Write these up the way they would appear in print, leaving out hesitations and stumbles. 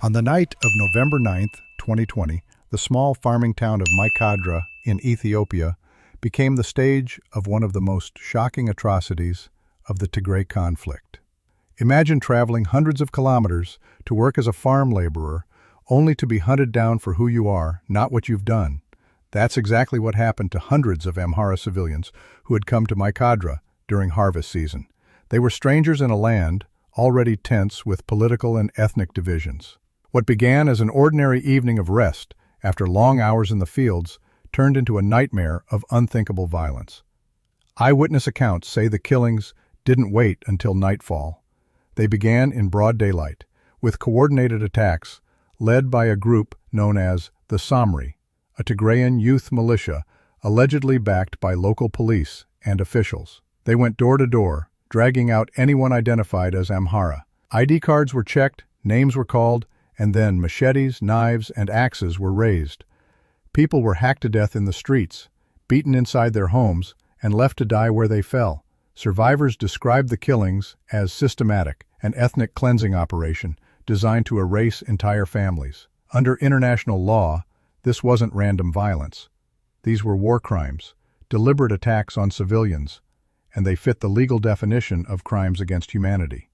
On the night of November 9th, 2020, the small farming town of Mai-Kadra in Ethiopia became the stage of one of the most shocking atrocities of the Tigray conflict. Imagine traveling hundreds of kilometers to work as a farm laborer, only to be hunted down for who you are, not what you've done. That's exactly what happened to hundreds of Amhara civilians who had come to Mai-Kadra during harvest season. They were strangers in a land already tense with political and ethnic divisions. What began as an ordinary evening of rest after long hours in the fields turned into a nightmare of unthinkable violence. Eyewitness accounts say the killings didn't wait until nightfall. They began in broad daylight, with coordinated attacks led by a group known as the Samri, a Tigrayan youth militia allegedly backed by local police and officials. They went door to door, dragging out anyone identified as Amhara. ID cards were checked, names were called, and then machetes, knives, and axes were raised. People were hacked to death in the streets, beaten inside their homes, and left to die where they fell. Survivors described the killings as systematic, an ethnic cleansing operation designed to erase entire families. Under international law, this wasn't random violence. These were war crimes, deliberate attacks on civilians, and they fit the legal definition of crimes against humanity.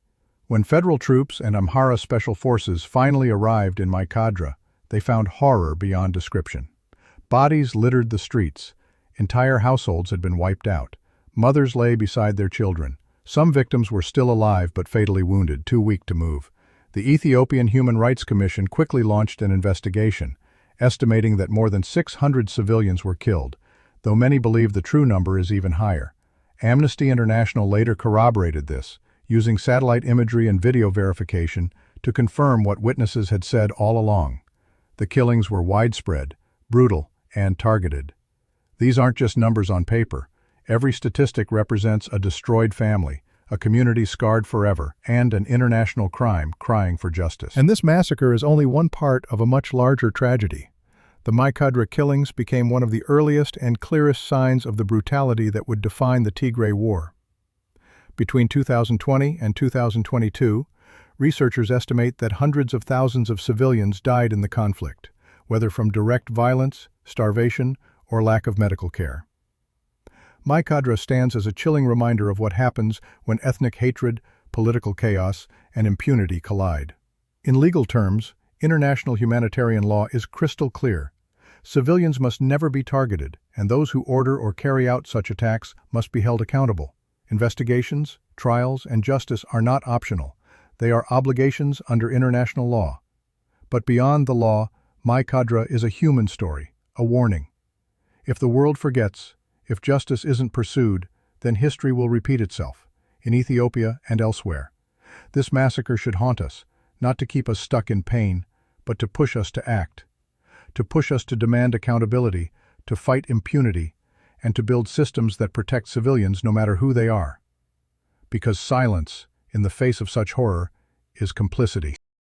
When federal troops and Amhara special forces finally arrived in Mai-Kadra, they found horror beyond description. Bodies littered the streets. Entire households had been wiped out. Mothers lay beside their children. Some victims were still alive but fatally wounded, too weak to move. The Ethiopian Human Rights Commission quickly launched an investigation, estimating that more than 600 civilians were killed, though many believe the true number is even higher. Amnesty International later corroborated this, using satellite imagery and video verification to confirm what witnesses had said all along. The killings were widespread, brutal, and targeted. These aren't just numbers on paper. Every statistic represents a destroyed family, a community scarred forever, and an international crime crying for justice. And this massacre is only one part of a much larger tragedy. The Mai-Kadra killings became one of the earliest and clearest signs of the brutality that would define the Tigray War. Between 2020 and 2022, researchers estimate that hundreds of thousands of civilians died in the conflict, whether from direct violence, starvation, or lack of medical care. Mai-Kadra stands as a chilling reminder of what happens when ethnic hatred, political chaos, and impunity collide. In legal terms, international humanitarian law is crystal clear. Civilians must never be targeted, and those who order or carry out such attacks must be held accountable. Investigations, trials, and justice are not optional. They are obligations under international law. But beyond the law, Mai-Kadra is a human story, a warning. If the world forgets, if justice isn't pursued, then history will repeat itself, in Ethiopia and elsewhere. This massacre should haunt us, not to keep us stuck in pain, but to push us to act, to push us to demand accountability, to fight impunity, and to build systems that protect civilians no matter who they are. Because silence, in the face of such horror, is complicity.